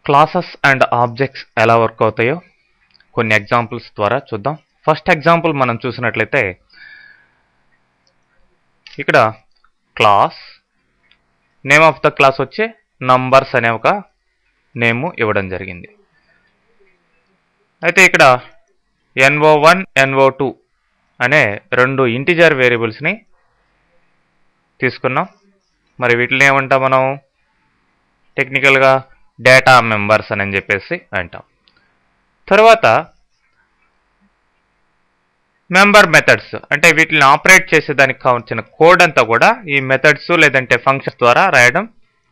Classes and objects ఎలా work అవుతాయో కొన్ని ఎగ్జాంపుల్స్ ద్వారా చూద్దాం. ఫస్ట్ ఎగ్జాంపుల్ మనం చూసినట్లయితే ఇక్కడ class name of the class వచ్చి నంబర్స్ అనే ఒక నేమ్ ఇవ్వడం జరిగింది. అయితే ఇక్కడ no1 no2 అనే రెండు ఇంటిజర్ వేరియబుల్స్ని తీసుకున్నాం. మరి వీటిని ఏమంటాం మనం టెక్నికల్గా డేటా మెంబర్స్ అని చెప్పేసి అంటాం. తర్వాత మెంబర్ మెథడ్స్ అంటే వీటిని ఆపరేట్ చేసేదానికి కావాల్సిన కోడ్ అంతా కూడా ఈ మెథడ్స్ లేదంటే ఫంక్షన్స్ ద్వారా రాయడం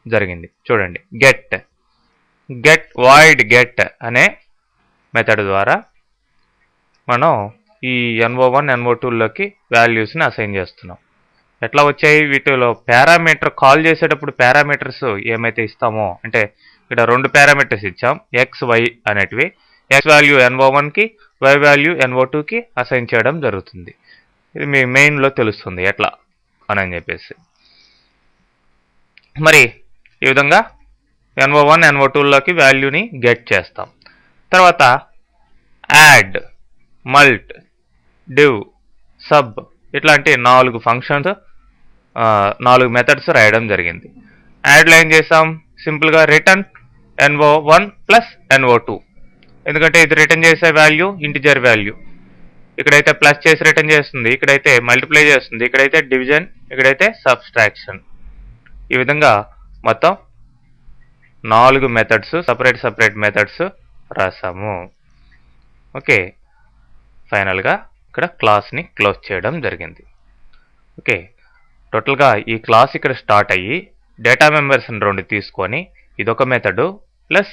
జరిగింది. చూడండి, గెట్ వాయిడ్ గెట్ అనే మెథడ్ ద్వారా మనం ఈ no1 no2లోకి వాల్యూస్ని అసైన్ చేస్తున్నాం. ఎట్లా వచ్చాయి? వీటిలో పారామీటర్ కాల్ చేసేటప్పుడు పారామీటర్స్ ఏమైతే ఇస్తామో అంటే ఇక్కడ రెండు పారామీటర్స్ ఇచ్చాం, ఎక్స్ వై అనేటివి. ఎక్స్ వాల్యూ no1కి, వై వాల్యూ no2కి అసైన్ చేయడం జరుగుతుంది. ఇది మీ మెయిన్లో తెలుస్తుంది ఎట్లా అని చెప్పేసి. మరి ఈ విధంగా no1 no2లోకి వాల్యూని గెట్ చేస్తాం. తర్వాత యాడ్, మల్ట్, డివ్, సబ్ ఇట్లాంటి 4 ఫంక్షన్స్ 4 మెథడ్స్ రాయడం జరిగింది. యాడ్లో ఏం చేసాం? సింపుల్గా రిటర్న్ no1 ప్లస్ no2. ఎందుకంటే ఇది రిటర్న్ చేసే వాల్యూ ఇంటిజర్ వాల్యూ. ఇక్కడైతే ప్లస్ చేసి రిటర్న్ చేస్తుంది, ఇక్కడైతే మల్టిప్లై చేస్తుంది, ఇక్కడైతే డివిజన్, ఇక్కడైతే సబ్స్ట్రాక్షన్. ఈ విధంగా మొత్తం 4 మెథడ్స్ సపరేట్ మెథడ్స్ రాసాము. ఓకే, ఫైనల్గా ఇక్కడ క్లాస్ని క్లోజ్ చేయడం జరిగింది. ఓకే, టోటల్గా ఈ క్లాస్ ఇక్కడ స్టార్ట్ అయ్యి డేటా మెంబర్స్ని 2 తీసుకొని ఇదొక మెథడు ప్లస్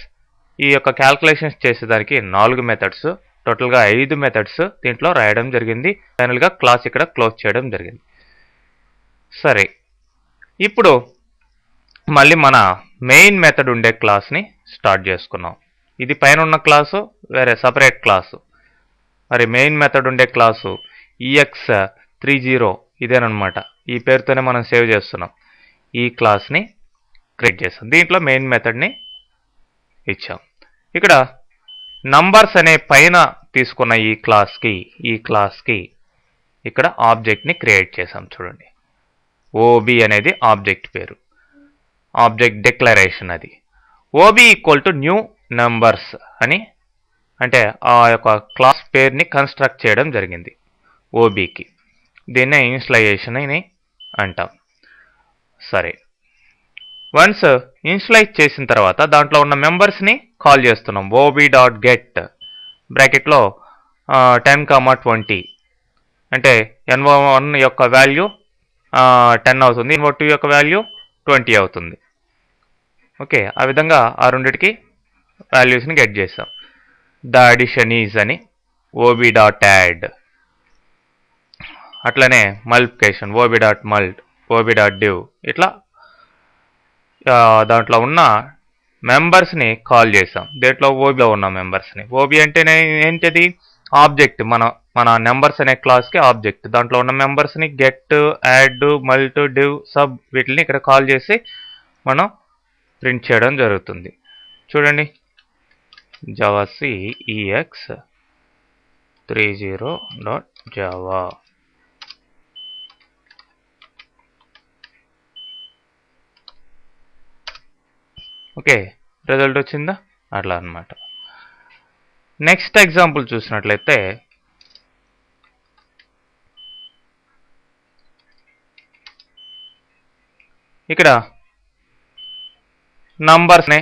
ఈ యొక్క క్యాల్కులేషన్స్ చేసేదానికి 4 మెథడ్స్, టోటల్గా 5 మెథడ్స్ దీంట్లో రాయడం జరిగింది. ఫైనల్గా క్లాస్ ఇక్కడ క్లోజ్ చేయడం జరిగింది. సరే, ఇప్పుడు మళ్ళీ మన మెయిన్ మెథడ్ ఉండే క్లాస్ని స్టార్ట్ చేసుకున్నాం. ఇది పైన ఉన్న క్లాసు వేరే సపరేట్ క్లాసు. మరి మెయిన్ మెథడ్ ఉండే క్లాసు ex30 ఇదేనమాట. ఈ పేరుతోనే మనం సేవ్ చేస్తున్నాం. ఈ క్లాస్ని క్రియేట్ చేస్తాం. దీంట్లో మెయిన్ మెథడ్ని ఇచ్చాం. ఇక్కడ నంబర్స్ అనే పైన తీసుకున్న ఈ క్లాస్కి ఇక్కడ ఆబ్జెక్ట్ని క్రియేట్ చేసాం. చూడండి, ఓబి అనేది ఆబ్జెక్ట్ పేరు, ఆబ్జెక్ట్ డిక్లరేషన్. అది O B equal to new numbers అని అంటే ఆ యొక్క క్లాస్ పేరుని కన్స్ట్రక్ట్ చేయడం జరిగింది ఓబికి. దీన్నే ఇనిషియలైజేషన్ అని అంటాం. సరే, వన్స్ ఇనిషియలైజ్ చేసిన తర్వాత దాంట్లో ఉన్న మెంబర్స్ని కాల్ చేస్తున్నాం. ob.get బ్రాకెట్లో 10, 20 అంటే no1 యొక్క వాల్యూ 10 అవుతుంది, no2 యొక్క వాల్యూ 20 అవుతుంది. ఓకే, ఆ విధంగా ఆ రెండిటికి వాల్యూస్ని గెట్ చేస్తాం. ద అడిషన్ ఈజ్ అని ob.add. అట్లనే మల్టిప్లికేషన్ ob.mult, ob.div ఇట్లా దాంట్లో ఉన్న మెంబర్స్ని కాల్ చేసాం. దేంట్లో ఓబిలో ఉన్న మెంబర్స్ని. ఓబి అంటేనే ఏంటిది? ఆబ్జెక్ట్. మన నెంబర్స్ అనే క్లాస్కి ఆబ్జెక్ట్. దాంట్లో ఉన్న మెంబర్స్ని గెట్, యాడ్, మల్ట్, డివ్, సబ్ వీటిని ఇక్కడ కాల్ చేసి మనం ప్రింట్ చేయడం జరుగుతుంది. చూడండి, జావాc ex30.java. ఓకే, రిజల్ట్ వచ్చిందా? అట్లా అన్నమాట. నెక్స్ట్ ఎగ్జాంపుల్ చూసినట్లయితే ఇక్కడ నంబర్స్ని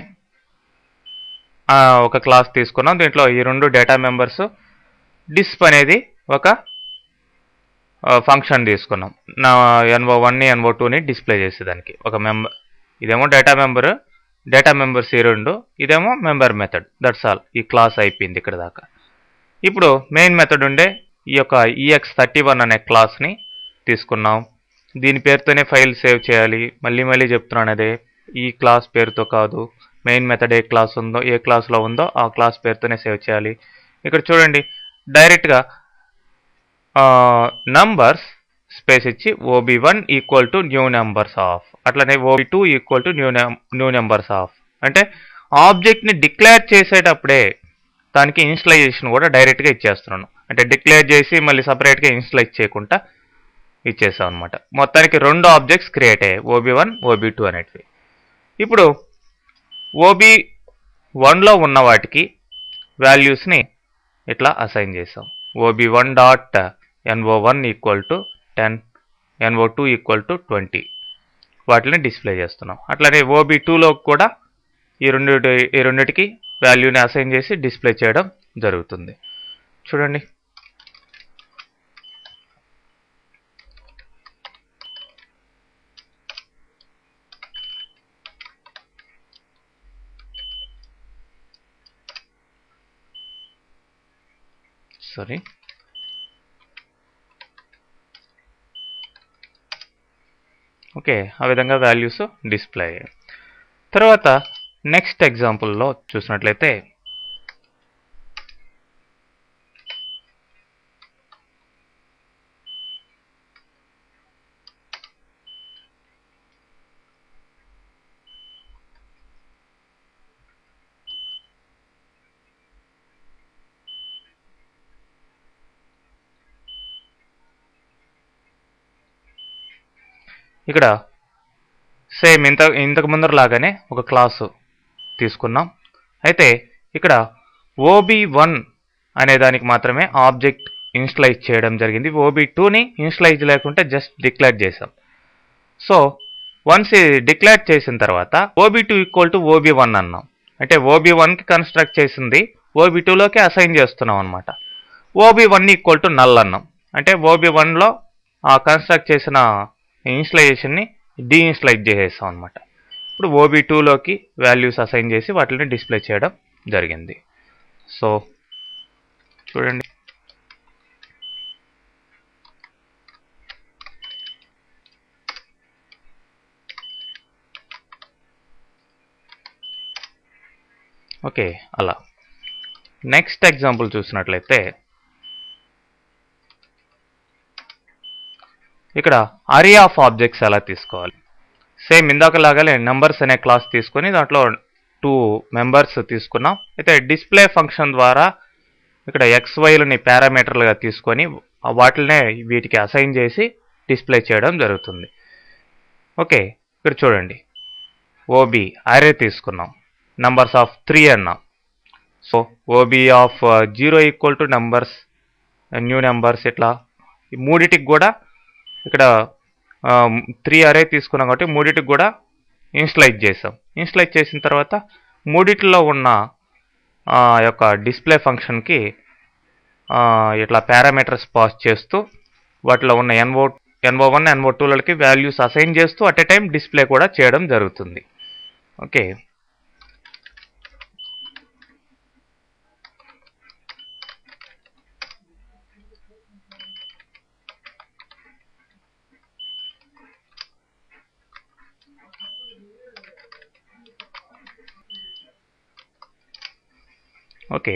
ఒక క్లాస్ తీసుకున్నాం. దీంట్లో ఈ 2 డేటా మెంబర్స్. డిస్ప్ అనేది ఒక ఫంక్షన్ తీసుకున్నాం. no1ని no2ని డిస్ప్లే చేసేదానికి ఒక మెంబర్. ఇదేమో డేటా మెంబర్స్ ఈ 2, ఇదేమో మెంబర్ మెథడ్. That's all. ఈ క్లాస్ అయిపోయింది ఇక్కడ దాకా. ఇప్పుడు మెయిన్ మెథడ్ ఉండే ఈ యొక్క ex31 అనే క్లాస్ని తీసుకున్నాం. దీని పేరుతోనే ఫైల్ సేవ్ చేయాలి. మళ్ళీ చెప్తున్నాను, అదే ఈ క్లాస్ పేరుతో కాదు. మెయిన్ మెథడ్ ఏ క్లాస్లో ఉందో ఆ క్లాస్ పేరుతోనే సేవ్ చేయాలి. ఇక్కడ చూడండి, డైరెక్ట్గా నంబర్స్ స్పేస్ ఇచ్చి ob1 equal to new numbers of, అట్లనే ob2 equal to new numbers of. అంటే ఆబ్జెక్ట్ని డిక్లేర్ చేసేటప్పుడే దానికి ఇనిషియలైజేషన్ కూడా డైరెక్ట్గా ఇచ్చేస్తున్నాను. అంటే డిక్లేర్ చేసి మళ్ళీ సపరేట్గా ఇనిషియలైజ్ చేయకుండా ఇచ్చేసాం అనమాట. మొత్తానికి 2 ఆబ్జెక్ట్స్ క్రియేట్ అయ్యాయి, OB1 OB2 అనేటివి. ఇప్పుడు OB1లో ఉన్న వాటికి వాల్యూస్ని ఇట్లా అసైన్ చేసాం. OB1 dot NO1 equal to 10, NO2 equal to 20 వాటిని డిస్ప్లే చేస్తున్నాం. అట్లానే OB2లో కూడా ఈ రెండిటికి వాల్యూని అసైన్ చేసి డిస్ప్లే చేయడం జరుగుతుంది. చూడండి. సారీ, ఓకే, ఆ విధంగా వాల్యూస్ డిస్ప్లే అయ్యాయి. తర్వాత నెక్స్ట్ ఎగ్జాంపుల్లో చూసినట్లయితే ఇక్కడ సేమ్ ఇంతకు ముందర లాగానే ఒక క్లాసు తీసుకున్నాం. అయితే ఇక్కడ OB1 అనే దానికి మాత్రమే ఆబ్జెక్ట్ ఇనిషియలైజ్ చేయడం జరిగింది. OB2ని ఇనిషియలైజ్ లేకుంటే జస్ట్ డిక్లేర్ చేసాం. సో వన్స్ డిక్లేర్ చేసిన తర్వాత OB2 ఈక్వల్ టు OB1 అన్నాం. అంటే OB1కి కన్స్ట్రక్ట్ చేసింది OB2లోకి అసైన్ చేస్తున్నాం అనమాట. OB1 ఈక్వల్ టు నల్ అన్నాం. అంటే OB1లో కన్స్ట్రక్ట్ చేసిన ఇనిషియలైజేషన్ని డీఇనిషియలైజ్ చేసేస్తాం అనమాట. ఇప్పుడు OB2లోకి వాల్యూస్ అసైన్ చేసి వాటిని డిస్ప్లే చేయడం జరిగింది. సో చూడండి. ఓకే, అలా. నెక్స్ట్ ఎగ్జాంపుల్ చూసినట్లయితే ఇక్కడ అరే ఆఫ్ ఆబ్జెక్ట్స్ ఎలా తీసుకోవాలి. సేమ్ ఇందాకలాగానే నెంబర్స్ అనే క్లాస్ తీసుకొని దాంట్లో 2 మెంబర్స్ తీసుకున్నాం. అయితే డిస్ప్లే ఫంక్షన్ ద్వారా ఇక్కడ XYలని పారామీటర్లుగా తీసుకొని వాటినే వీటికి అసైన్ చేసి డిస్ప్లే చేయడం జరుగుతుంది. ఓకే, ఇక్కడ చూడండి. OB అరే తీసుకున్నాం, నంబర్స్ ఆఫ్ 3 అన్నాం. So OB of 0 equal two numbers, new numbers, ఇట్లా ఈ మూడిటికి కూడా ఇక్కడ 3 అరే తీసుకున్నాం కాబట్టి మూడిటికి కూడా ఇనిషియలైజ్ చేసాం. ఇనిషియలైజ్ చేసిన తర్వాత మూడిటిలో ఉన్న యొక్క డిస్ప్లే ఫంక్షన్కి ఇట్లా పారామీటర్స్ పాస్ చేస్తూ వాటిలో ఉన్న NO1 NO2లకి వాల్యూస్ అసైన్ చేస్తూ అట్ ఏ టైం డిస్ప్లే కూడా చేయడం జరుగుతుంది. Okay, okay.